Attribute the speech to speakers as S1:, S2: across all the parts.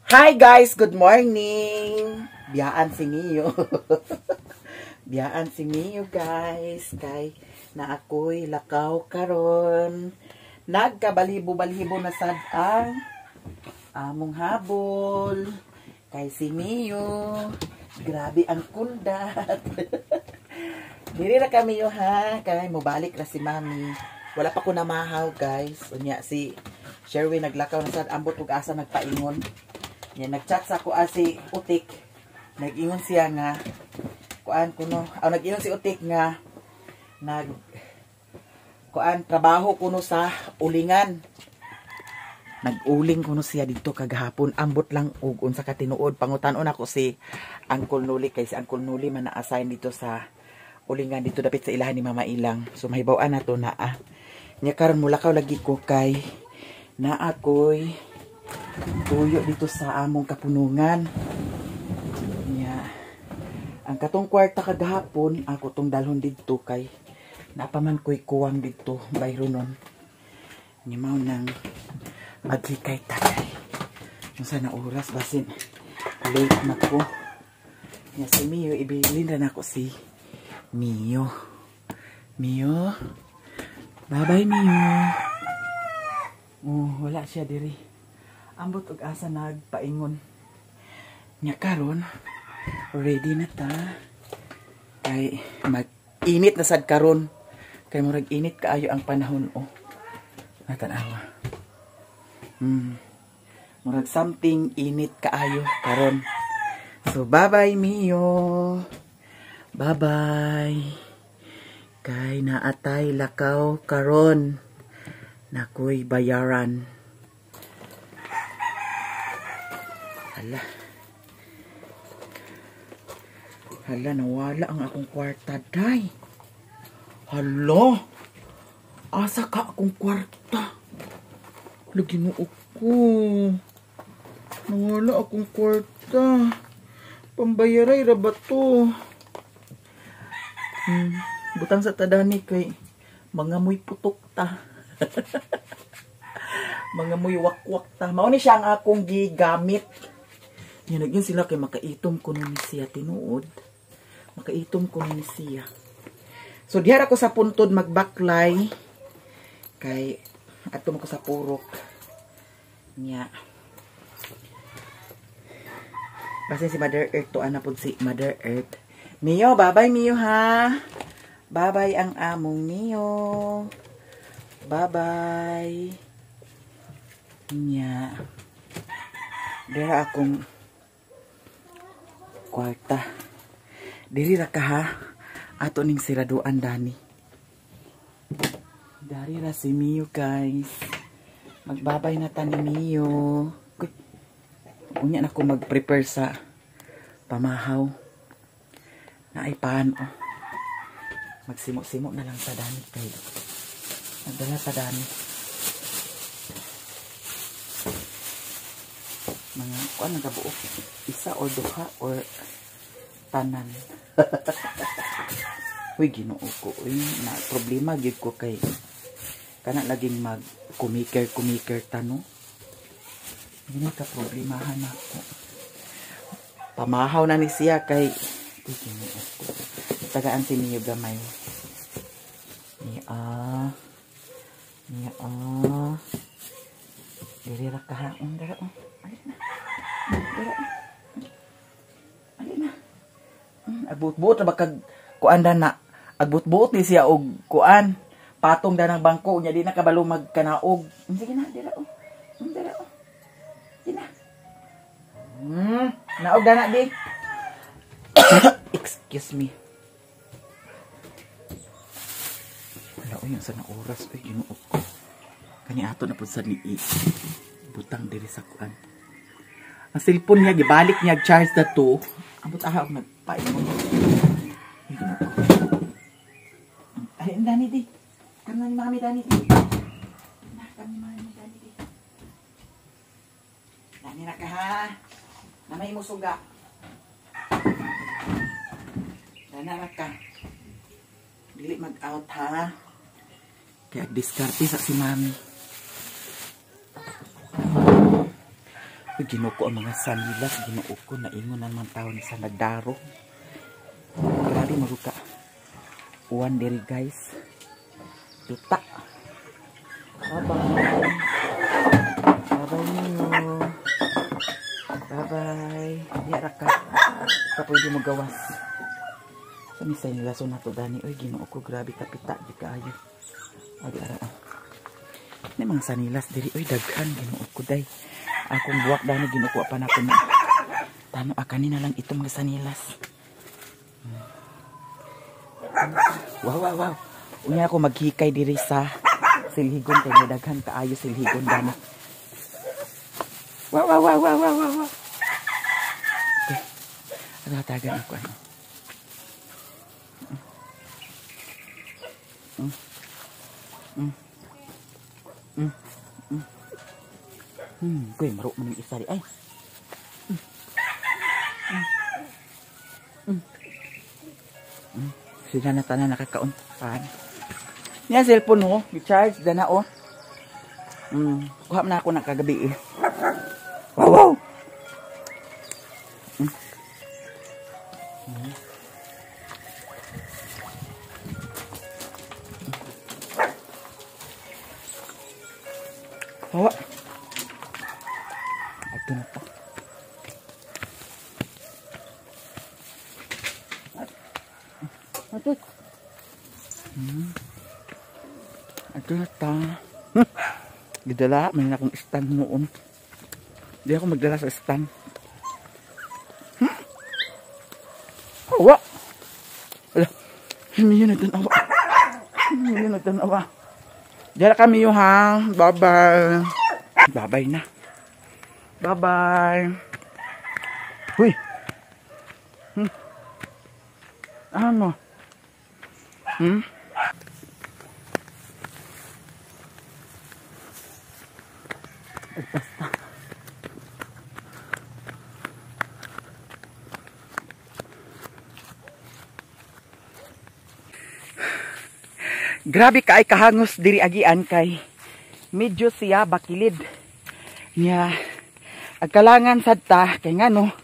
S1: Hi guys, good morning. Biyaan si Mio. Biyaan si Mio guys. Kay na ako'y lakaw karon. Nagkabalibo-balibo na sad ang among habol. Kay si Mio. Grabe ang kundat. Diri na kami yo ha. Kay mobalik na si Mami. Wala pa ko namahaw guys. Unya si Sherwin naglakaw na sad ambot ug asa nagpaingon. Yan, nag-chat sa ko si Utik. Nag-ingon siya nga, nag-ingon si Utik nga, trabaho kuno sa ulingan. Nag-uling kuno siya dito kagahapon. Ambot lang ug unsa ka tinuod. Pangutanon ako si Uncle Nuli, kay si Uncle Nuli man na-assign dito sa ulingan, dito dapit sa ilahan ni Mama Ilang. So, mahibaw-an na to na Nya karon mulakaw lagi ko kay na ako'y tuyo dito sa among kapunungan. Ang katong kwarta kagahapon, ako tong dalhon dito kay napaman ko'y kuwang dito bayro nun. Mao nang maglikay tagay. Yung sana oras basin late na ko. Si Mio, ibilin na ako si Mio. Mio. Bye-bye Mio. Oh, wala siya diri. Ambot og asa nagpaingon. Nya karon ready na ta. Kay mag-init na sad karon. Kay murag init kaayo ang panahon oh. Natanawa. Murag something init kaayo karon. So bye-bye Mio. Bye-bye. Kay naatay lakaw karon. Nakoy bayaran. Hala, nawala ang akong kwarta, day. Hala, asa ka akong kwarta? Ginuok ko. Nawala akong kwarta. Pambayaray ra ba to? Butang sa tadani kay mga muy putok ta. Mga muy wakwak ta. Mao ni siya ang akong gigamit. Yan, nagyan sila kay makaitom ko ni siya tinuod. Makaitom ko ni siya. So, diyan ako sa puntod magbaklay. Kay, ato mo ko sa purok. Nya. Basin si Mother Earth to anapod si Mother Earth. Mio, bye-bye Mio ha. Bye-bye ang among Mio. Bye-bye. Nya. Diyan akong kwarta. Diri ra ka ha. Ato ning siraduan dani. Dari ra si Mio guys. Magbabay na ta ni Mio. Unya na ko mag-prepare sa pamahaw. Naaipan oh. Magsimo-simo na lang sa dani kay. Nagdala sa dani. Mga kuan nagabuok. Isa or duha or tanan. Uy, ginoo ko. Uy, na problema gid ko kay kana laging mag kumiker tano. Hindi ka problemahan ako. Pamahaw na ni siya kay uy, ginoo ko. Tagaan si Mio gamay. Diri ra ka ha. Dara oh. Agbut-but na bakag kuan na agbut-but ni siya og kuan patong danang bangko nya di na kabalo magkanaog. Sige na dira oh. Dira oh. Di na. Naog dana di. Excuse me. Wala yung sa na oras ay ginuok ko. Kani ato na pud sa ni butang diri sa kuan. Ang cellphone niya gibalik niya charge na to. Ambot aha og nagpaingon. Ay, dani di. Kanan ni Mami dani di. Kanan ni Mami dani di. Dani na ka ha. Namay mo suga. Dani na ka. Dili mag-out ha. Kaya diskarte sa si Mami. Ginuko ang mga sanilas, ginuko ko na ingon naman taon sa nagdaro. Grabe maruka. Uwan diri guys. Pita. Bye-bye. Bye-bye niyo. Bye-bye. Diya ka. Ka pwede mo gawas. Sa misay nila so na to dani. Uy, ginuko ko. Grabe kapita. Di ka ayo. Adi ara. May mga sanilas diri. Uy, daghan. Ginuko ko day. Akong buwak dani ginuko pa na ko na. Tano kanina lang itong mga sanilas. Wow, wow, wow. Unya ako maghikay diri sa silhigon kay daghan kaayo silhigon dani. Wow, wow, wow, wow, wow, wow. Okay. Ano tagan ako ano? Kuy maro man yung isa di ay. Sila na tanan nakakaunpan. Niya cellphone ho, i-charge dana o. Kuha man ako na kagabi eh. Wow, wow. Hawa. Ito na pa. Ito. Ito na ta. Gidala, may na akong stand noon. Hindi ako magdala sa stand. Hawa. Wala. Hindi yun nagtanawa. Hindi yun nagtanawa. Diyan kami yung hang. Bye-bye. Bye-bye na. Bye-bye. Huy. Ano? Basta. Grabe ka ay kahangos diri agian kay medyo siya bakilid niya agkalangan sadta kay ngano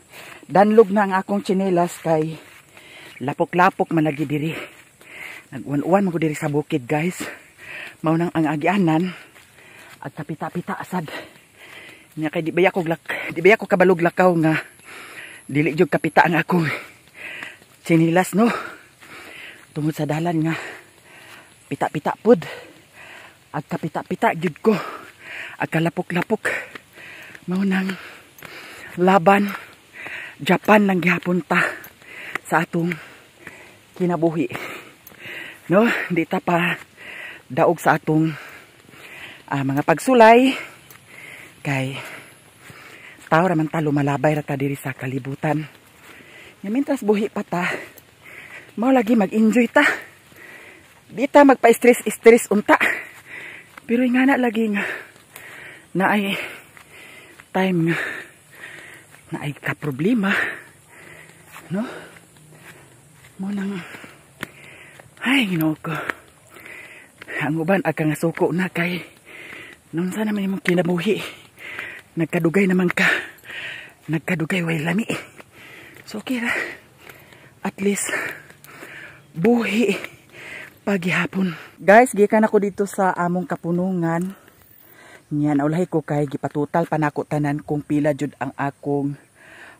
S1: danlog na ang akong tsinelas kay lapok-lapok man lagi diri nag-uwan-uwan mo diri sa bukid guys mao nang ang agianan at kapita-pita asad niya kay di ba ko kabalog lakaw nga dili jud kapita ang akong tsinelas no tungod sa dalan nga pita-pita pod at kapita-pita jud ko at kalapok-lapok mao nang laban Japan lang gihapon ta sa atong kinabuhi no di ta pa daog sa atong mga pagsulay kay tao raman ta lumalabay ra ta diri sa kalibutan nya mintras buhi pa ta mao lagi mag-enjoy ta. Di ta magpa-stress unta. Pero nga na lagi nga na ay time nga na ay ka-problema. No? Mo nang ay ginoo ko. Ang uban aga nga suko na kay nung sana man imong kinabuhi. Nagkadugay naman ka. Nagkadugay way lami. So okay ra. At least buhi paghihapon. Guys, gikan ako dito sa among kapunungan. Nya naulahi ko kay gipatutal panako tanan kung pila jud ang akong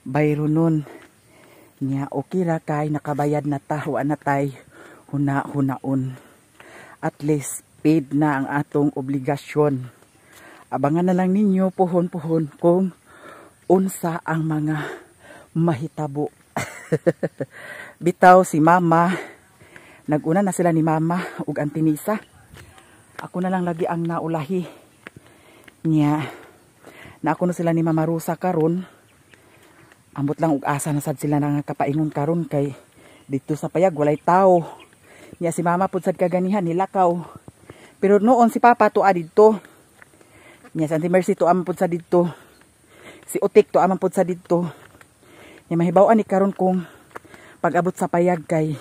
S1: bayro nun. Nya okay ra kay nakabayad na ta wa na tay huna-hunaon. At least paid na ang atong obligasyon. Abangan na lang ninyo puhon-puhon kung unsa ang mga mahitabo. Bitaw si mama naguna na sila ni mama ug Auntie Nisa. Ako na lang lagi ang naulahi niya. Na ako na sila ni Mama Rosa karon. Ambot lang ug asa na sad sila nang kapaingon karon kay dito sa payag walay tao. Niya si mama pud sad kaganihan nilakaw. Pero noon si papa tuwa didto. Niya si Auntie Mercy tuwa man pud sa didto. Si Utik tuwa man pud sa didto. Niya mahibaw-an ni karon kung pag-abot sa payag kay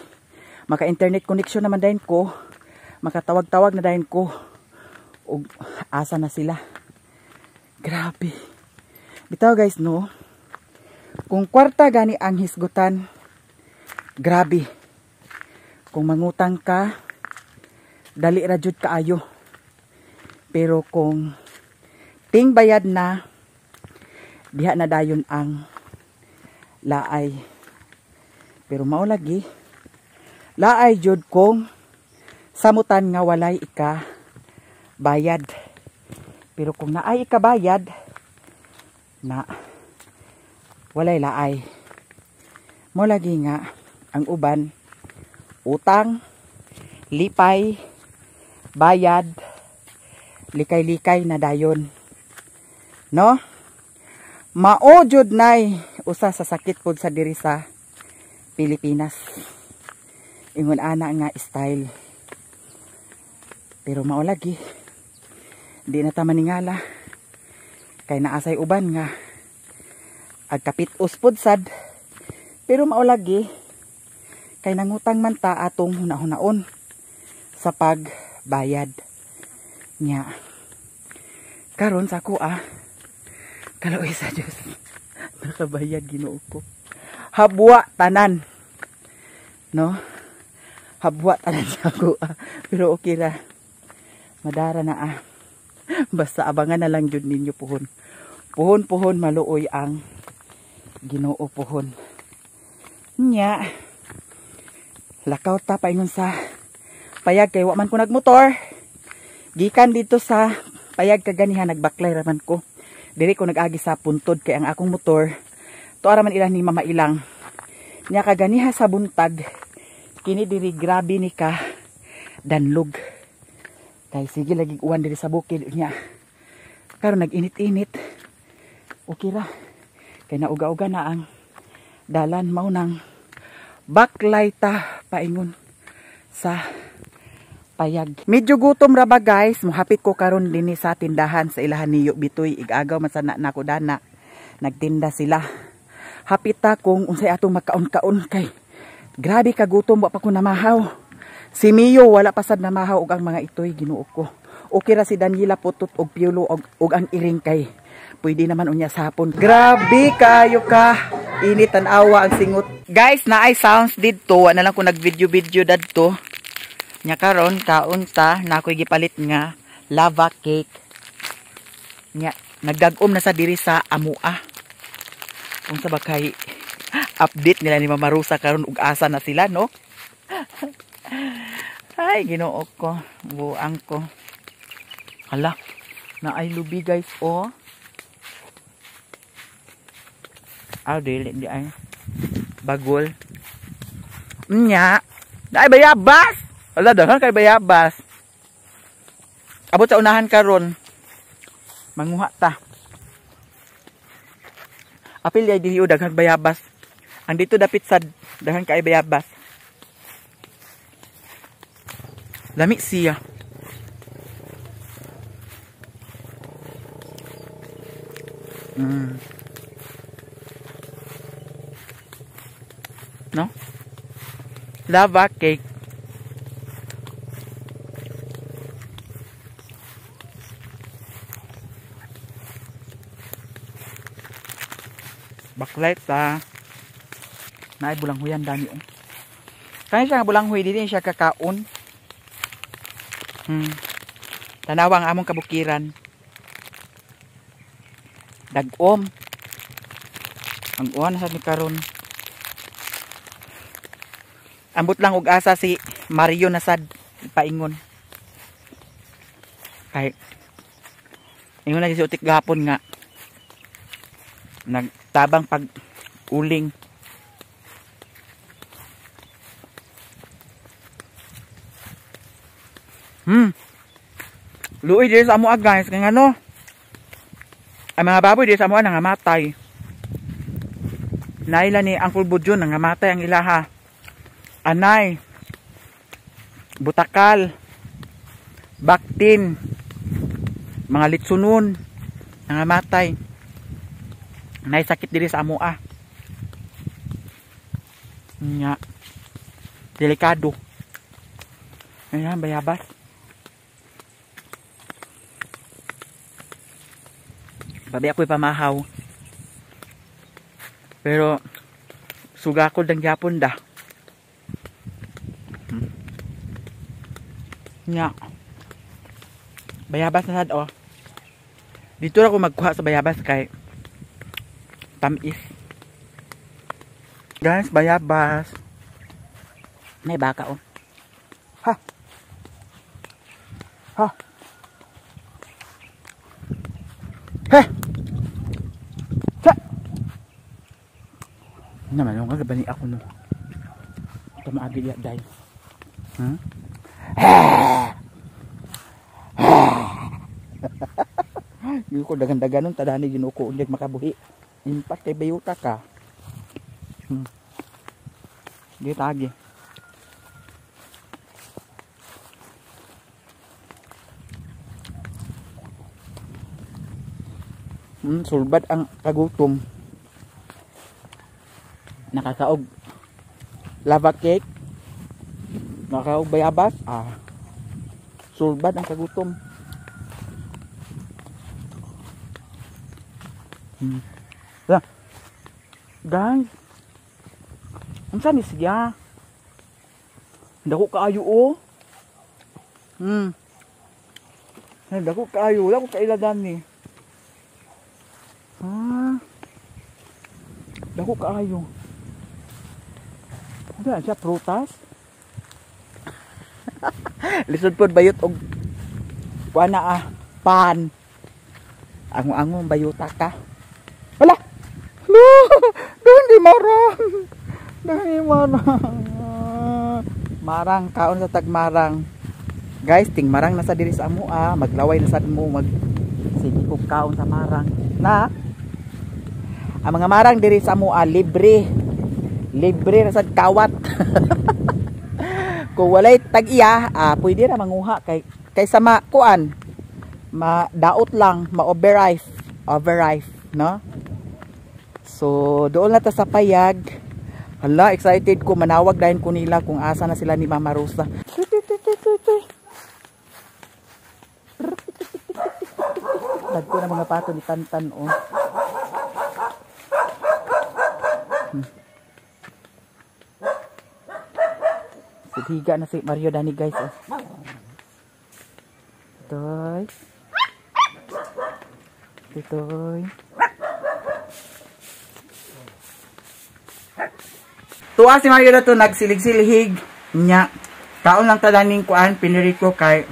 S1: maka-internet connection naman dahin ko. Makatawag-tawag na dahin ko. O asa na sila. Grabe. Bitaw guys no. Kung kwarta gani ang hisgutan, grabe. Kung mangutang ka, dali ra jud kaayo. Pero kung ting bayad na, diha na dayon ang laay. Pero mao lagi, laay jud kung samutan nga walay ika bayad. Pero kung naay ika bayad, na walay laay. Mao lagi nga ang uban utang, lipay, bayad, likay-likay na dayon. No? Mao jud nay usa sa sakit pod sa diri sa Pilipinas. Ingon ana nga style. Pero mao lagi di na ta maningala kay naasay uban nga agkapit-us pod sad. Pero mao lagi kay nangutang man ta atong hunahon sa pagbayad nya. Karon sa ako kaloy sa Dios nakabayad Ginoo ko. Habwa tanan. No? Habwa tanan sa ako pero okay ra. Madara na Basta abangan na lang jud ninyo puhon. Puhon maluoy ang Ginoo puhon. Nya lakaw ta paingon sa payag kay wa man ko nagmotor. Gikan dito sa payag kaganihan nagbaklay raman ko. Diri ko nag-agi sa puntod kay ang akong motor tuara man ilang ni mamailang. Nya kaganiha sa buntag kini diri grabe ni ka danlog. Kay sige lagi uwan diri sa bukid nya. Karon nag-init-init. Okay ra. Kay nauga-uga na ang dalan mao nang baklay ta paingon sa payag. Medyo gutom ra ba guys, mohapit ko karon dinhi sa tindahan sa ilahan niyo bitoy igagaw man sana nako dana. Nagtinda sila. Hapit ta kung unsay atong makaon-kaon kay grabe ka gutom wa pa ko namahaw. Si Mio wala pa sad namahaw og ang mga itoy Ginoo ko. Okay ra si Daniela putot og piulo og ang iring kay pwede naman unya sapon. Grabe kayo ka. Init ang awa ang singot. Guys, naay sounds didto. Wala lang ko nag-video dadto. Nya karon kaon ta na ako'y gipalit nga lava cake. Nya nagdagom na sa diri sa amua. Kung sa bakay update nila ni Mama Rosa karon ug asa na sila no. Ay Ginoo ko, buang ko. Hala, naay lubi guys oh. Dili di ay bagol. Nya, naay bayabas. Wala daghan kay bayabas. Abot sa unahan karon. Manguha ta. Apil ay dili daghan bayabas. Ang dito dapit sad daghan kay bayabas. Lami siya. No? Lava cake. Baklay ta. Naay bulanghoyan dami oh. Kaya siya bulanghoy dili siya kakaon. Tanawang among kabukiran. Dagom. Ang uwan sa ni karon. Ambot lang og asa si Mario na sad paingon. Kay ingon lagi si utik gapon nga nagtabang pag uling. Luoy diri sa amoa guys kay ngano. Ang mga baboy diri sa amoa nangamatay. Naila ni Uncle Budjon nangamatay ang ilaha. Anay, butakal, baktin, mga litsunon, nangamatay. Nay sakit diri sa amoa. Nya, delikado. Ayan, bayabas. Babi ako'y pamahaw. Pero sugakod ang gyapon da. Nya. Bayabas na sad oh. Dito ra ko magkuha sa bayabas kay tamis. Guys, bayabas. May baka oh. Ha. Ha. He. Ha. Naman yung kagabani ako no. Tamaagi diya day. Hmm? Yung ko dagan-dagan nun tadani ginuko undig makabuhi. Impact kay bayuta ka. Di tagi. Sulbad ang kagutom. Nakakaog lava cake. Nakakaog bayabas. Sulbad ang kagutom. Guys, ang sanis siya. Dako kaayo oh. Dako kaayo, dako kailadan ni. Dako kaayo. Ano siya prutas? Lisod pod bayot og kuana pan. Ango-ango bayuta ka. Wala. No! Doon di marang. Doon di marang. Marang kaon sa tagmarang. Guys, ting marang nasa diri sa amo maglaway na sad mo mag sige kog kaon sa marang. Na. Ang mga marang diri sa amo libre. Libre na sad kawat. Kung walay tag-iya, pwede na manguha kay sa kuan. Daot lang, overripe, no? So, doon na ta sa payag. Hala, excited ko. Manawag dahil ko nila kung asa na sila ni Mama Rosa. Tag ko na mga pato ni Tantan, oh. Higa na si Mario Dani, guys, oh. Toy. Toy. Tuwa si Mario na to nagsilig-silhig nya. Taon lang tadaning kuan pinirito kay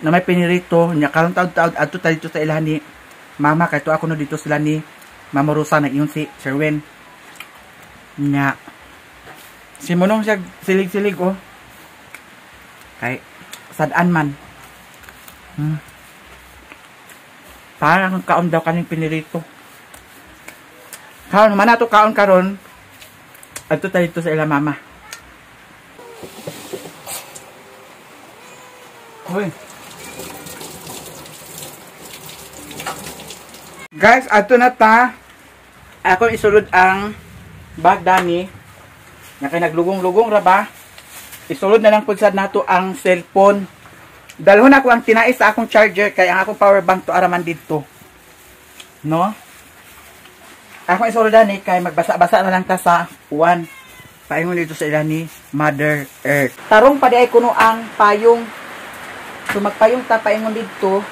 S1: na may pinirito nya karon taud-taud adto ta dito sa ilahan ni Mama kay to ako no dito sila ni Mama Rosa nag iyon si Sherwin. Nya. Si Monong siya silig-silig oh. Kay sadaan man. Parang kaon daw kaning pinirito. Kaon man ato kaon karon. Adto tayo dito sa ila Mama. Hoy. Guys, adto na ta. Ako isulod ang bag dani. Nya kay naglugong-lugong ra ba? Isulod na lang pud sad nato ang cellphone. Dalhon ako ang tinais sa akong charger kay ang akong power bank to araman didto. No? Ako isulod ni kay magbasa-basa na lang ta sa uwan. Paingon dito sa ila ni Mother Earth. Tarong pa di ay kuno ang payong. So magpayong ta paingon dito.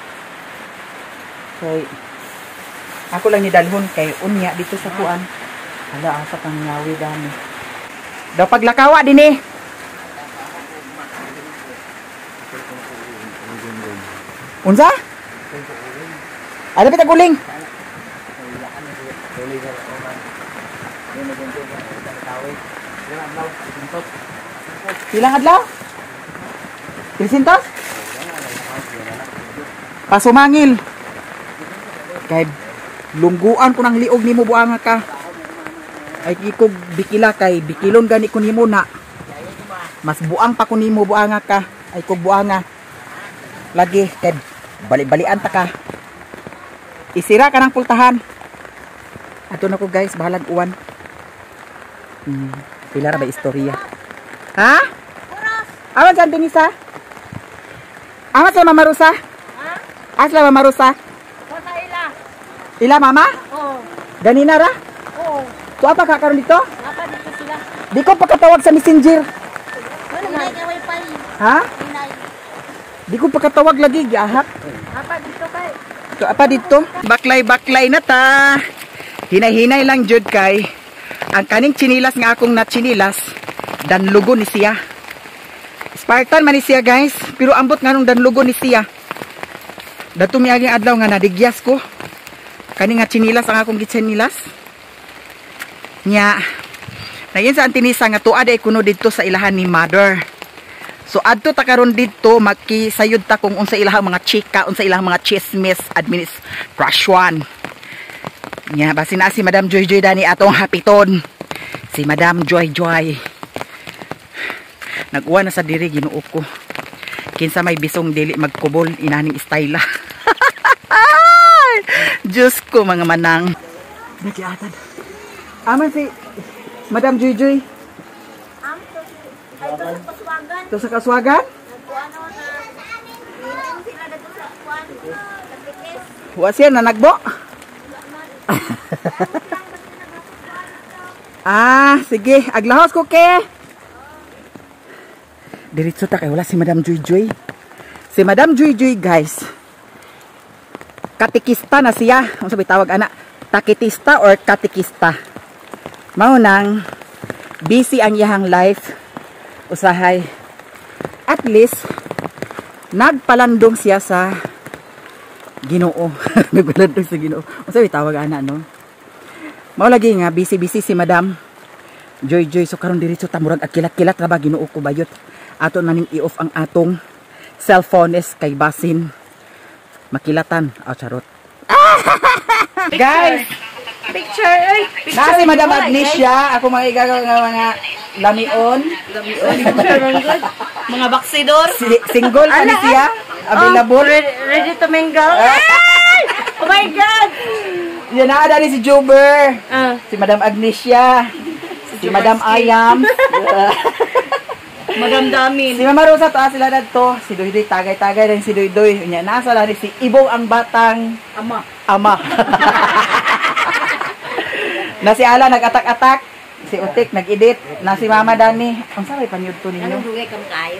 S1: Kay ako lang ni dalhon kay unya dito sa kuan. Hala asa kang ngawi dani. Daw paglakawa din eh. Unsa? Ada pita guling. Pilang adlaw? 300? Pasumangil. Kay lungguan ko ng liog nimo buanga ka. Ay ikog bikila kay bikilon gani ko nimo na. Mas buang pa ko nimo buanga ka. Ay kog buanga. Lagi kay bali-balian ta ka. Isira ka ng pultahan. Ato na ko guys, bahalag uwan. Pila ra ba istorya? Ha? Awan sa Denisa? Awan sa Mama Rosa? Ha? Asla Mama Rosa? Sa ila. Ila Mama? Oo. Ganina ra? Oo. So apa ka karon dito?
S2: Apa dito sila?
S1: Di ko pakatawag sa messenger.
S2: Ano na yung wifi?
S1: Ha?
S2: Hinay.
S1: Di ko pakatawag lagi giahak.
S2: Apa dito kay?
S1: So apa dito? Baklay na ta. Hinay-hinay lang jud kay ang kaning chinilas nga akong nachinilas danlugo ni siya. Spartan man ni siya guys, pero ambot nga nung danlugo ni siya. Dato miaging adlaw nga nadigyas ko. Kani nga chinilas ang akong gichinilas. Nya. Nayin sa antinisa nga tuad ay kuno didto sa ilahan ni mother. So adto ta karon didto makisayod ta kung unsa ilahang mga chika, unsa ilahang mga chismis, administration. Nya basin na si Madam Joy Joy dani atong hapiton. Si Madam Joy Joy. Nag-uwa na sa diri Ginoo ko. Kinsa may bisong dili magkubol inaning istayla. Diyos ko mga manang. Nakiatan. Aman si Madam Joy Joy.
S2: Ay, ito sa Paswagan.
S1: Ito sa Kaswagan?
S2: Nagkuano na. Hindi sila dito sa kuan. Katikis.
S1: Wa siya na nagbo. Sige. Aglahos ko ke. Diretso ta kay wala si Madam Joy Joy. Si Madam Joy Joy guys. Katikista na siya. Ano sabi tawag ana? Takitista or katikista. Mao nang busy ang iyahang life. Usahay. At least nagpalandong siya sa Ginoo. Nagpalandong sa Ginoo. Ano sabi tawag ana no? Mao lagi nga busy si Madam Joy Joy. So karon diretso ta murag kilat-kilat ra ba Ginoo ko bayot. Ato naning i-off ang atong cellphones kay basin makilatan. Charot. Guys,
S2: Picture, ay!
S1: na si Madam Agnesia, ako mga igagaw nga mga lamion.
S2: Mga baksidor.
S1: Single pa ni siya, available.
S2: Ready to mingle. Ay! Oh my God!
S1: Yan na, dali si Juber. Si Madam Agnesia. Si Madam Ayam.
S2: Madam Damin.
S1: Si Mama Rosa, taas sila na to. Si Doydoy, tagay-tagay rin si Doydoy. Nasa lang si Ibong ang batang ama. Na si Ala nag-atak-atak. Si Utik nag-edit. Na si Mama Dani. Ang sabay panyod to ninyo.
S2: Anong dugay kam kayo?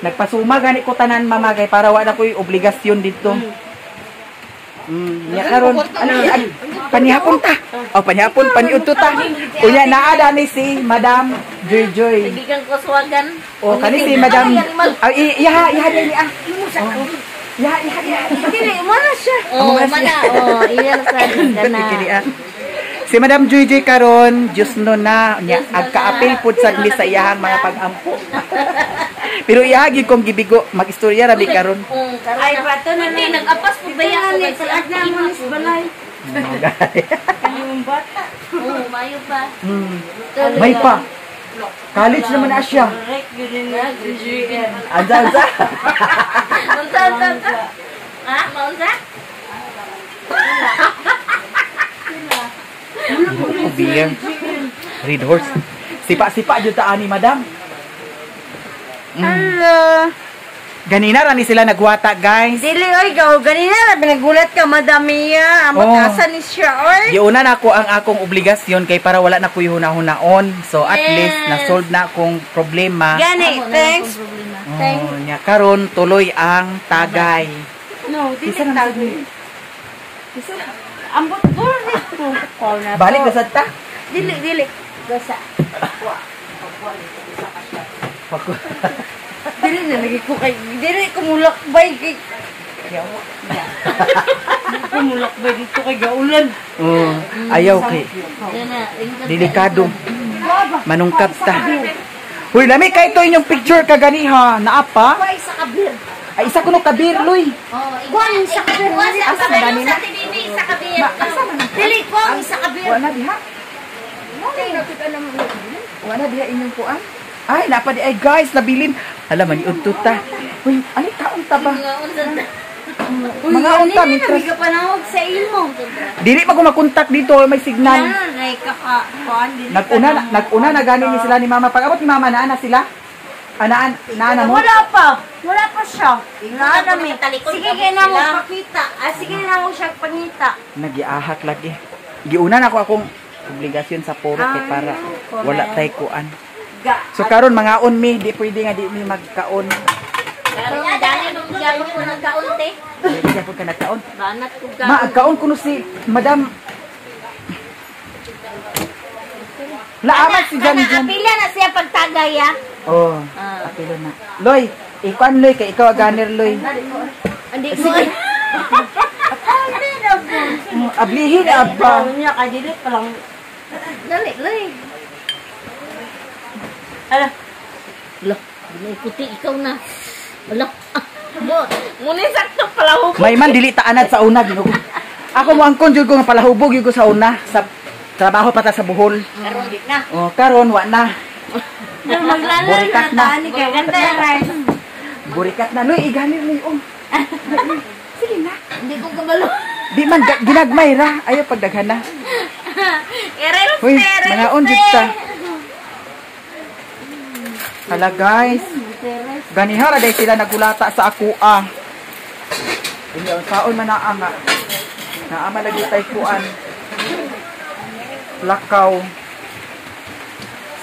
S1: Nagpasuma gani ko tanan mama kay para wala ko'y obligasyon dito. Nya karon panihapon ta. Panihapon paniudto ta. Unya naa dani si Madam Joy Joy.
S2: Ibigan ko swagan.
S1: Kani si Madam iha dili Ya.
S2: Dili mana siya? Mana. Iya sa kana.
S1: Si Madam Joy Joy karon Diyos no na nya agkaapil pud sad mi sa iyahang mga pag-ampo. Pero iyagi kong gibigo magistorya ra mi karon.
S2: Ay pato na ni nag-apas po ba yan sa agna mo ni balay. Kanimong bata. Mayo pa.
S1: May pa. College naman na siya. Anza.
S2: Unsa? Ha? Maunsa?
S1: Beer. Red horse. Sipa-sipa jud ta ani Madam.
S2: Hello.
S1: Ganina ra ni sila nagwata, guys.
S2: Dili oy gaw ganina na binagulat ka madamiya. Amot asa ni siya oy.
S1: Giuna na ako ang akong obligasyon kay para wala na ko hunahon. So at least na-solve na akong problema.
S2: Gani, thanks.
S1: Nya karon tuloy ang tagay.
S2: No, dili tagay. Ambot dili ko.
S1: Balik na sad ta.
S2: Dili. Gasa. Dili na lagi ko kay dili ko mulakbay kay kumulakbay dito kay gaulan.
S1: Ayaw kay. Delikado. Manungkab ta. Uy, lami kay to inyong picture kagani ha. Naapa?
S2: Kuha isa kabir.
S1: Ay isa kuno kabir loy.
S2: Kuha isa kabir. Asa dani na? Isa kabir. Dili ko isa kabir.
S1: Wala diha. Wala diha inyong kuan. Ay, napa di ay guys, nabilin. Alam man udto ta. Uy, ani taon ta ba? Mga unta mitras.
S2: Ka panawag sa imo.
S1: Dili pa ko makontak dito, may signal.
S2: Nay kuan dili.
S1: Nag-una na gani ni sila ni Mama. Pag abot ni Mama na sila. Naana mo?
S2: Wala pa siya. Naana mi. Sige kay na mo pakita. Sige na mo siya pangita.
S1: Nagiahak lagi. Giuna na ako akong obligasyon sa puro kay para
S2: correct.
S1: wala tay kuan. So karon mga mi, di pwede nga di mi magkaon.
S2: Pero dali nung gyapon ko nagkaunti.
S1: Di gyapon ka nagkaon.
S2: Banat ko ka.
S1: Ma, agkaon kuno si Madam. Laaman si Jan Jan.
S2: Apila na siya pagtagay ah.
S1: Oh, apilo na. Loy, ikuan Loy kay ikaw ganer Loy.
S2: Hindi ko.
S1: Ablihin abba.
S2: Niya kadilit pa lang. Dali, dali. Ala. Lo, puti ikaw na. Ala. Muna sakto pala ho.
S1: May man dili taanad sa una Ginoo. Ako mo angkon jud ko nga palahubog yun ko sa una sa trabaho pa ta sa Bohol.
S2: Karon di na.
S1: Oh, karon wa na. Burikat na.
S2: Kay ganda yung rice.
S1: Burikat na Loy, iganir Loy. Sige na.
S2: Hindi ko kabalo.
S1: Di man ginagmay ra, ayo pagdaghan na.
S2: Erel
S1: Uy, mga on jud ta. Hala guys. Ganihara day sila nagulata sa ako ah. Inyo saon man naa nga. Naama lagi tay kuan. Lakaw.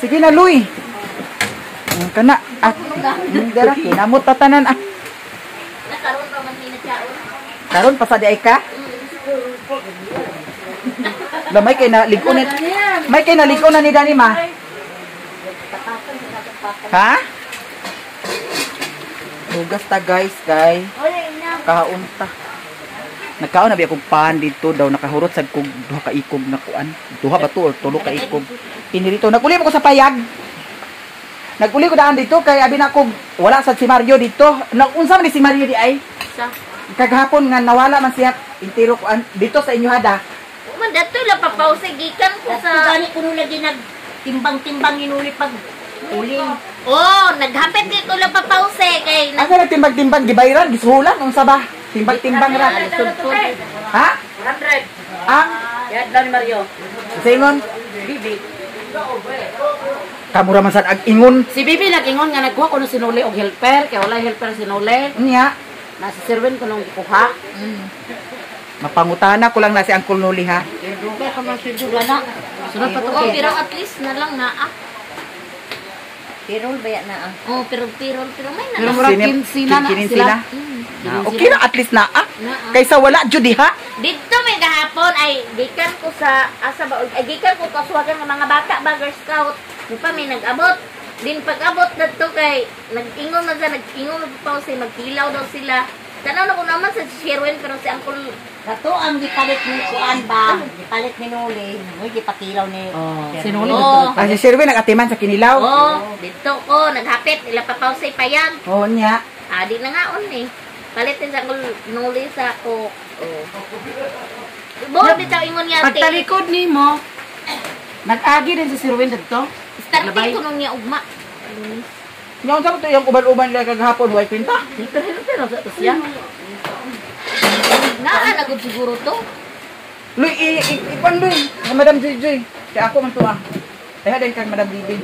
S1: Sige na Luy. Kana at dara kinamot tatanan ah.
S2: Nakaroon pa man hinachaon.
S1: Karon pa sa di ay ka? Lamay kay na ligunin. May kay na ligunan ni Dani ma. Ha? Hugas ta guys, kaunta. Nagkaon na biya kong pan dito daw nakahurot sad kog duha ka ikog na kuan. Duha ba to or tulo ka ikog. Pinirito naguli mo ko sa payag. Naguli ko daan dito kay abi na kog wala sad si Mario dito. Unsa man ni si Mario di ay?
S2: Sa
S1: Kagahapon nga nawala man siya intiro kuan dito sa inyo hada.
S2: man dato la papause gikan ko sa gani kuno lagi nag timbang-timbang inuli pag uling. Oh, naghapit dito la papause kay
S1: Asa na timbang-timbang gibayran gisuhulan unsa ba? Timbang-timbang ra. Ha?
S2: 100.
S1: Ang
S2: Yan lang ni Mario.
S1: singon
S2: Bibi.
S1: kamura man sad ag ingon
S3: Si Bibi nag-ingon nga nagkuha ko ng sinuli og helper, kaya wala helper sinuli.
S1: niya.
S3: Nasa serven ko nung ikuha.
S1: Mapangutana ko lang na si Uncle Noli ha.
S3: Dugay ka man si Dugla na. Sunod pa to
S2: Oh,
S3: kay.
S2: pero at least na lang na ah.
S3: Pirol ba yan na?
S2: Oh, pero may na.
S3: Pero mura 15 na
S1: Kinin
S3: sila.
S1: Okay na at least na ah.
S2: Na.
S1: Kaysa wala jud ha.
S2: Dito may gahapon ay gikan ko sa asa ba ay gikan ko kasuwagan ng mga bata ba Girl Scout. Di pa may nag-abot. Din pag-abot dito kay nag-ingon na nag-ingon na pa si magkilaw daw sila. Tanaw na ko naman sa Sherwin pero si Uncle
S3: Dato ang gipalit ni kuan ba? Gipalit ni Nuli. Uy, gipakilaw ni Sinuli.
S2: Oh.
S1: Ah, si Sherwin nagatiman sa kinilaw.
S2: Oh, dito ko naghapit ila pa sa payag.
S1: Oo niya.
S2: Ah, di na nga on eh. Palitin sa Uncle Noli sa ko. Oh. Bo bitaw ingon niya ate.
S3: Pagtalikod ni mo, nag-agi din si Sirwin dito.
S2: Starting ko nung niya ugma.
S1: Yung sa to yung uban-uban nila kagahapon way pinta.
S3: Pero sa siya.
S2: Naa na gud siguro to.
S1: Luy, ipan Luy. Nga Madam Joy Joy. Kaya ako man to ah. Kaya din kang Madam Bibi.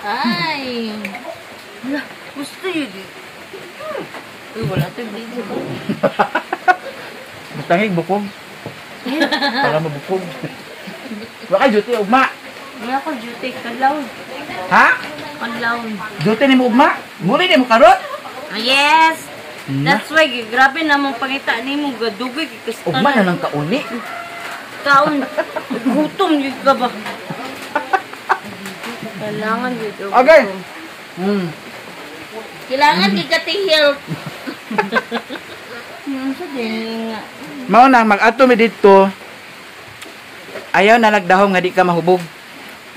S2: Ay.
S3: Gusto yun eh. Uy, wala ito yung video ko.
S1: Butangig bukog. Para mabukog. Wa kay duty ugma.
S3: Wala ko duty. Kadlaw.
S1: Ha?
S2: Kadlaw.
S1: Duty ni mo ugma? Muli ni mo karot?
S3: Yes!
S1: Na.
S3: That's why, grabe namang pangita ni mo. Gadugay, kikasta
S1: Ugma na lang kauli.
S3: Taon, gutom yun ka ba? Kailangan yun.
S1: Okay.
S2: Kailangan gigati help.
S3: Sa din nga.
S1: Mao na mag-ato mi dito. Ayaw na nagdahom nga di ka mahubog.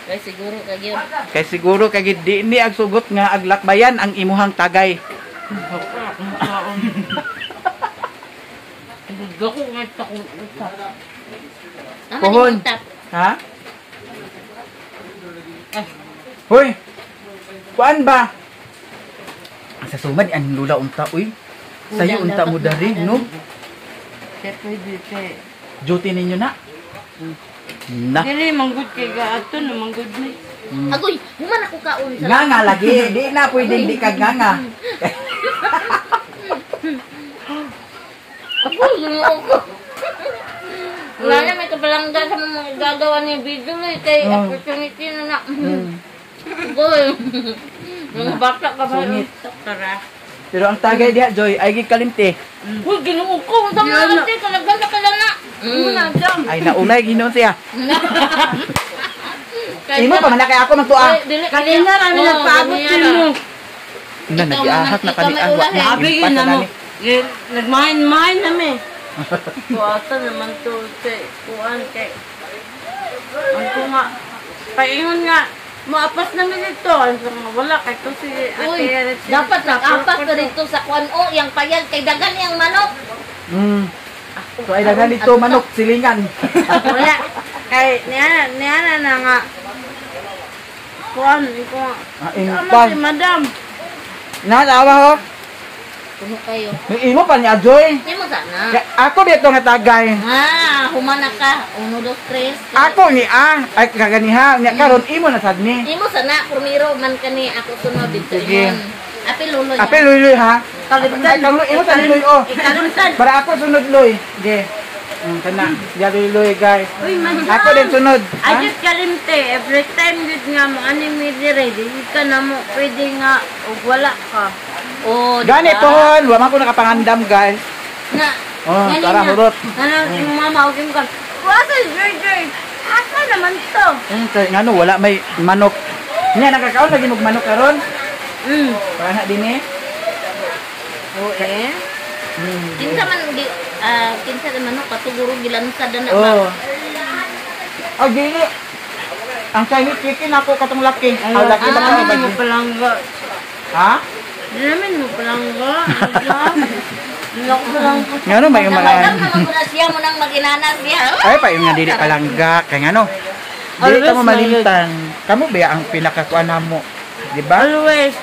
S2: Kay siguro kagyo.
S1: Kay siguro kay di ni ag sugot nga aglakbayan ang imuhang tagay.
S3: Gako nga ito kung
S1: Pohon. Ha? Hoy. Kuan ba? Sa sumad ang lula unta uy. Sayo unta mo dari no. Duty ninyo na. Na.
S3: Dili, manggod kay gaato na manggod ni.
S2: Agoy, human ako kaon sa.
S1: Nga nga lagi, di na pwede di ka nga nga.
S2: Agoy, ako. ka palangga sa mga gagawa ni video kay opportunity na na. Goy. Mga bata ka ba? Tara.
S1: Pero ang tagay diha, Joy, ay gikalimti.
S2: Uy, ginuog ko. Ang dami na kasi. Kalaganda ka lang na.
S1: Ay, naulay, ginoon siya. Imo pa man na kay ako magtuwa.
S3: Kanina namin nagpaabot mo.
S1: Na nagiahak na kanian wa na.
S3: Abigin na mo. Nagmain-main namin. Kuwata naman to kay kuan kay. Ang ko nga. Paingon nga. Maapas namin ito. Wala kay to si Ate.
S2: Dapat nag-apas ka dito sa kuan o. Yang payag kay dagan yang manok.
S1: So ay dagan dito manok, silingan.
S3: Wala. Kay niya na nga. Kuan ko. Tama si madam.
S1: Natawa ko.
S2: Puno kayo.
S1: May imo pa niya, Joy.
S2: Hindi mo sana.
S1: Ako dito nga tagay.
S2: Humana ka. 1, 2, 3.
S1: Ako ni ay kaganiha niya karon imo na sad ni.
S2: Hindi mo sana. Primero man ka ni. Ako sunod dito.
S1: Sige.
S2: Api luloy.
S1: Ape luloy ha.
S3: Kalimtan.
S1: Imo sa luloy oh.
S3: Kalimtan.
S1: Para ako sunod loy. Sige. Kana. Ya luloy guys.
S3: Uy, man.
S1: Ako din sunod.
S3: I just kalimte. Every time yun nga mo anime dire. Di ka na mo pwede nga ug wala ka.
S2: Oh,
S1: Gani pohon, wa man ko nakapangandam guys.
S2: Na.
S1: Oh, tara hurot.
S3: Ano yung mama ug yung kan. Wasa Joy. Asa naman to?
S1: Kay ngano wala may manok. Nya nakakaon lagi mog manok karon. Para na din eh.
S2: Oh, eh. Kinsa man kinsa man manok patuguro gilansad na
S1: Oh. Oh, dili. Ang Chinese chicken ako katong laki. Ang laki ba ka ba?
S3: mo palangga.
S1: Ha?
S3: Di namin mo palangga. Lok lang po.
S1: Ngano may
S2: Alam
S1: mga
S2: naman ko na siya mo nang mag-inanas siya.
S1: ay pa yung nga dili palangga kay ngano. Dili ka mo malimtan. Kamo ba ang pinakakuan namo? Di ba?
S3: Always.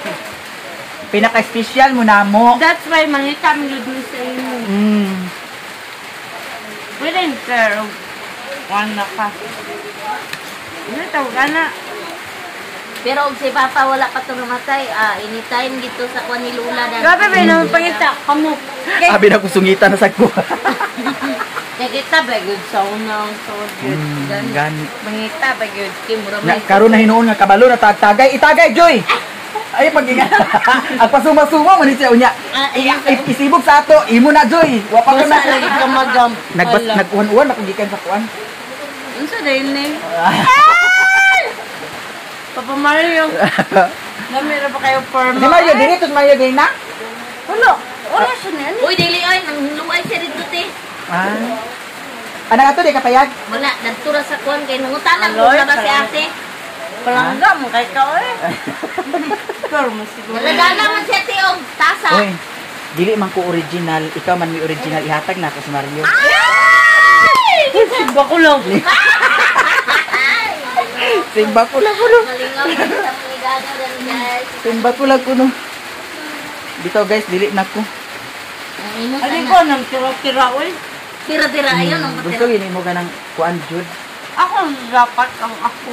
S1: Pinaka-special mo namo.
S3: That's why mangita mi gud mi sa imo. We didn't care. One na ka. Ano tawag ka na?
S2: Pero og si Papa wala pa to namatay, anytime dito sa kuan ni Lula dan.
S3: Grabe ba naman pangita? Kamu.
S1: Abi na ko sungitan na sa ko.
S3: Kaya kita ba good sa unang so good.
S1: Gani.
S3: Mangita ba good?
S2: Kimura
S1: Nga karon na hinuon nga kabalo na tagtagay, itagay Joy. Ay pagingat. Ang pasuma-suma man siya unya. Isibog sa ato, imo na Joy. Wa pa
S3: Basta
S1: na
S3: lagi ka magam.
S1: nagkuhan-uhan ako gikan sa kuan.
S3: Unsa dahil ni? Papa Mario. Namira pa kayo forma.
S1: Di Mario dito Mario gay na?
S3: Wala. Wala siya na.
S2: Uy, dili ay nang luay siya dito te.
S1: Ana ato di kapayag.
S2: Wala, nagtura sa kuan kay nangutanan ko
S3: Aloy,
S2: na ba si ate.
S3: Palangga mo kay ka eh. Pero mo siguro.
S2: Nagana man siya te og tasa.
S1: Oy. Dili man ko original, ikaw man may original ihatag na ako sa Mario.
S3: Simba ko lang.
S1: Simba ko lang kuno.
S2: Malingaw sa mga gano dan guys.
S1: Simba ko lang kuno. Bitaw guys, dili na ko.
S2: Ang imo
S3: Ano
S2: sana.
S3: ko nang tira-tira oy.
S2: Tira-tira ayon ang
S1: Gusto
S2: patira.
S1: gini mo ganang kuan jud.
S3: Ako dapat ang ako.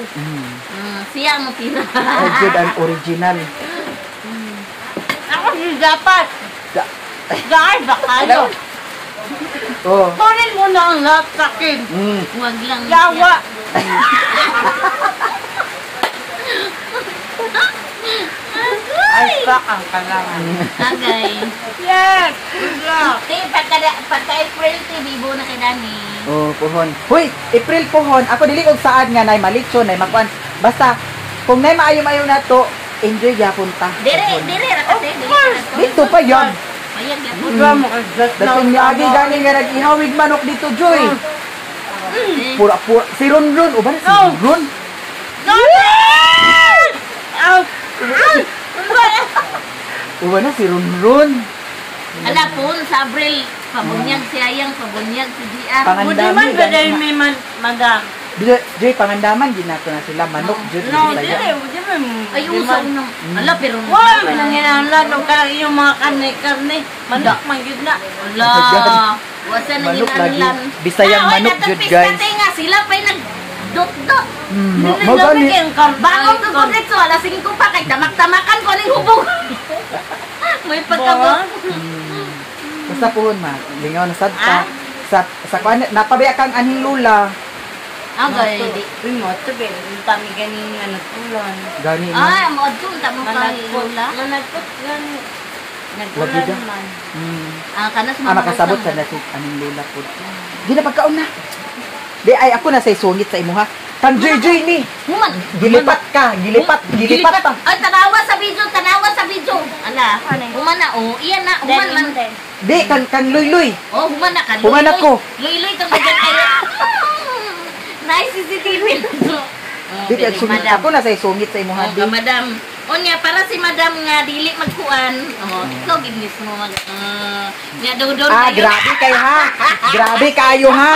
S2: Siya mo tira.
S1: Ay jud ang original.
S3: Ako dapat.
S1: Da-
S3: Dahil ba kayo?
S1: Oh.
S3: Kunin mo na ang lahat sa akin.
S2: Huwag lang.
S3: Yawa. Ay, pak ang kalangan.
S2: Agay.
S3: Yes! Good luck!
S2: Te, pagka-April, te, bibo na kay Dani.
S1: Oh, pohon. Huy, April pohon. Ako dili og saan nga nay malitsyon nay makuan. Basta kung nay maayo-ayo na to, enjoy gyapon ta.
S2: Dire ra kasi.
S1: Dito pa yon.
S2: Ayan, yapon.
S3: Diba mo kay Zat na
S1: Dating niagi gani nga nag-ihawig manok dito, Joy. Pura-pura. Si Ronron. O ba na si Ronron?
S3: Out!
S1: O ba na si Ronron?
S2: Ala po, sa Abril, pabunyag si Ayang, pabunyag si Gia.
S1: Pangandami.
S3: Buti man ba dahil may madam?
S1: Joy, pangandaman. Ginato na sila. Manok, Joy.
S3: No, dili. Buti man.
S2: Ay, usaw nang. Ala, pero...
S3: Wow! Nanginahanglan. Nung ka yung mga karne-karne. Manok, manggid na.
S2: Ala, wasa nang
S1: Manok lagi.
S2: inanlan.
S1: Bisayang manok, Jud, guys.
S2: Pista nga, sila pa'y nag-dot-dot.
S1: Mo gani.
S2: Bakong ko dito, alas 5 pa, kay tamak-tamakan ko ning hubog. May pagkabot.
S1: Basta pohon ma. Lingaw na sad ka. Sa kuan napabiya kang anhing lula.
S2: Agay, di.
S3: Uy, mo, tabi. Tami ganing natulan.
S1: Gani mo.
S2: Ay, mo dun tamo kay
S3: Managpot.
S2: Lola.
S3: Managpot gani.
S1: Lagi
S3: Nagulan
S1: ka?
S3: man.
S2: Kanas
S1: Makasabot sa natin anong lola po. Di na pagkaon na. Di ay ako na sa sungit sa imo ha. Kang Joy ni.
S2: Human.
S1: Gilipat ka, gilipat pa.
S2: Ay, tanawa sa video. Ala, human na. Oh, iyan na. Human man.
S1: Di kang luy.
S2: Oh, human na kan.
S1: Human ako.
S2: Luy tong ganyan kayo. Nice CCTV.
S1: Di kay sungit ako na sa sungit sa imo ha.
S2: Oh, ka madam. Onya para si madam nga dili magkuan. Oh, ikaw gid mismo mag nya dudon kayo.
S1: Grabe kayo ha. Grabe kayo ha.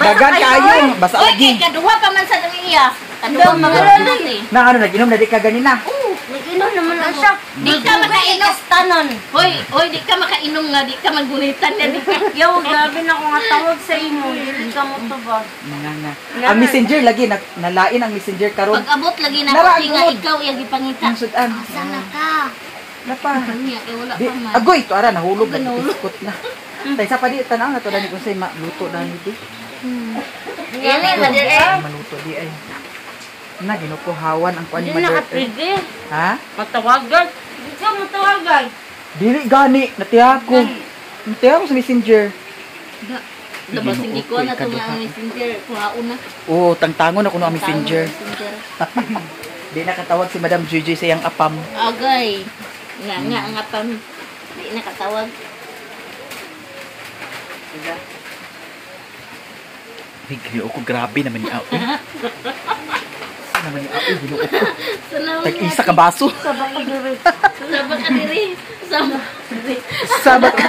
S1: Dagan kayo. Basta
S2: Oy,
S1: lagi.
S2: kaduha pa man sa nang iya. Kaduha mga dudon.
S1: Na ano nag-inom na di ka ganina.
S3: Nag-inom naman ako.
S2: Di ka makainom.
S3: Tanon.
S2: Hoy, di ka makainom nga, di ka magunitan na, di ka.
S3: Yaw, grabe na ko nga tawag sa imo. Hindi ka mo tubag.
S1: Mga nga. Ang messenger lagi nalain ang messenger karon.
S2: Pag-abot lagi na
S1: Nara,
S2: kasi nga
S1: agod.
S2: ikaw yung ipangita.
S1: Ang sudan.
S2: Sana ka.
S1: Napa.
S2: Kanya, eh wala
S1: Di,
S2: pa man.
S1: agoy to ara nahulog na
S2: Nahulog.
S1: iskot na. Tay sa pa di tanaw na to dani kung say maluto na ni di.
S2: Yan eh, madir eh.
S1: Maluto di ay. Na ginukuhawan ang kuan ni
S3: Hindi
S1: mother.
S3: nakapwede.
S1: Ha?
S3: Matawagan. Hindi ka matawagan.
S1: Dili gani natiya ko. Natiya ko sa messenger.
S2: Labas hindi ko na ito
S1: Kaduha.
S2: nga ang messenger. Kuhaon na.
S1: Oh, tangtangon ako no ang messenger.
S2: Messenger.
S1: Di nakatawag si Madam Juju sa iyang apam.
S2: Agay. Nga pam. Di nakatawag.
S1: Ay, ginoo ko grabe naman ni Ao. Naman ni Ao, ginoo ko.
S2: Salamat
S1: Tag-isa ka baso.
S3: Sabak ka diri.
S2: Sabak ka diri. Sabak ka diri.
S1: Sabat ka.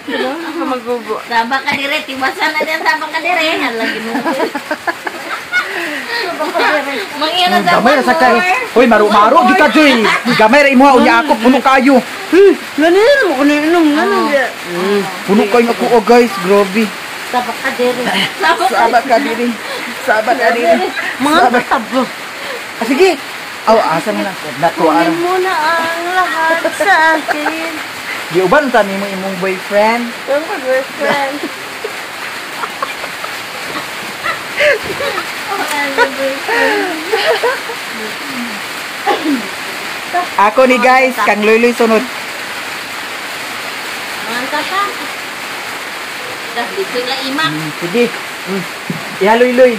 S3: Kailangan ka magubo.
S2: Sabak ka diri. Tibasan na din sabak ka diri. Hala, ginoo. Mangyara sa
S1: Gamay na sa kay. Hoy, maru-maru di ka Joy. Gamay ra imo unya ako puno kayo.
S3: Ganun mo kung inom. Ganun dia.
S1: Puno kayo ako oh guys, grabe.
S3: Sabak ka diri.
S1: Sabat ka diri. Sabat ka diri.
S3: Mga
S1: Sabat.
S3: tabo.
S1: Sige. Aw, asa mo na. Natuwa
S3: Kunin
S1: ra.
S3: mo na ang lahat sa akin.
S1: Giuban ta nimo imong boyfriend.
S3: Yung girlfriend.
S1: Ako ni guys, kang Luloy sunod.
S2: Manta ka. Dah dito na imak.
S1: Sige. Ya Luloy.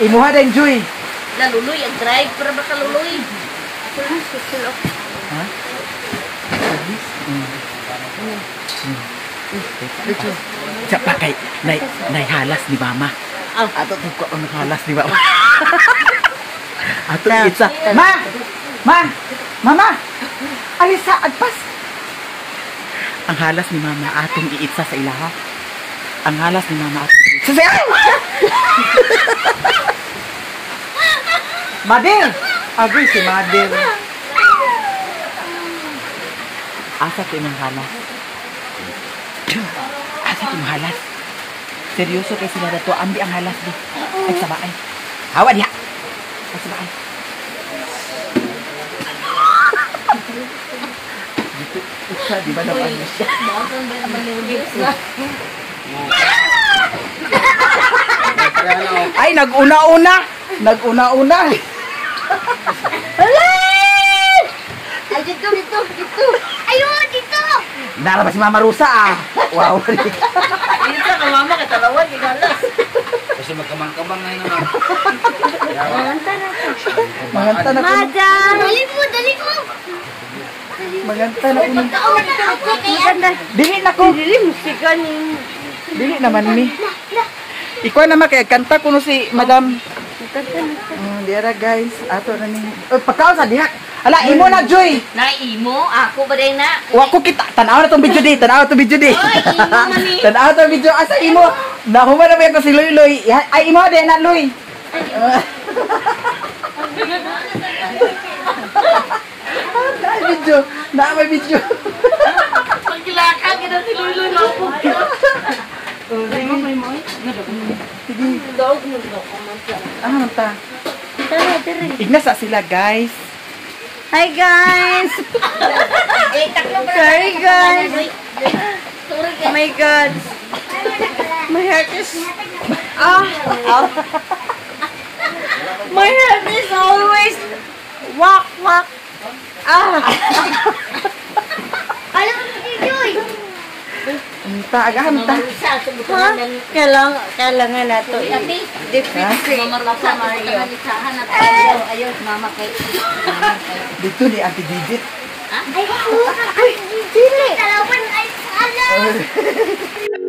S1: Imuha din Joy.
S2: Laluloy, ang drive. Para ba ka luloy?
S1: Ha? Siya pa kay nay halas ni mama. Ato to ko ang halas ni mama. Ato itsa. Mama. Alisa agpas. Ang halas ni mama atong iitsa sa ilaha. Ang halas ni mama atong iitsa sa Madir! Agay si Madir. Asa ko imong halas? Asa ko imong halas? Seryoso kay sila dato ambi ang halas di. Ay sabay. Hawa diha. Ay sabay. Dito isa di ba naman siya?
S2: Bakit ba naman nervous na?
S1: Ay nag-una-una. Nag-una-una.
S2: Ay, dito. Ayun, dito.
S1: Naraba si Mama Rusa ah. Wow.
S2: Dito ka, mama, katalawan, gigalas.
S4: Kasi magkamang-kamang na yun naman.
S1: Manganta na ko.
S3: Madam!
S2: Dali mo.
S1: Manganta na ko.
S2: Pagkaon na ako kaya.
S1: Dili na ko.
S3: Dili musika ni.
S1: Dili naman mi. Ikaw naman kaya kanta ko no si Madam. Dira guys, ato na ni. Pagkaon sa diha. Ala imo na Joy.
S2: Naimo, ako ba din na?
S1: Wa ko kita. Tanaw na tong video di. Tanaw tong video di.
S2: Oy, imo man ni.
S1: Tanaw tong video asa imo. Nahuman na ba ko si Loy. Ay imo din na Loy. Ay video. Na may video.
S2: Pagkilakang kita si Luloy na po.
S1: Sige. Ta. Ignas sa sila guys.
S3: Hi guys!
S2: Eh, taklo pa
S3: Sorry, guys.
S2: Sorry
S3: Oh my God! My heart is... Ah! My heart is always... Wak, wak. Ah!
S2: Alam mo si Joy.
S1: Unta, agahan ta.
S2: Mamarisa, subukan
S3: Ha?
S2: na
S3: Kailangan na to
S2: Tapi,
S3: i-defixing.
S2: mamarisa, subukan na sa hanap. Ayaw, mama kay...
S1: Dito ni Auntie Gigit.
S2: Ay, dili. Talawan ay alam.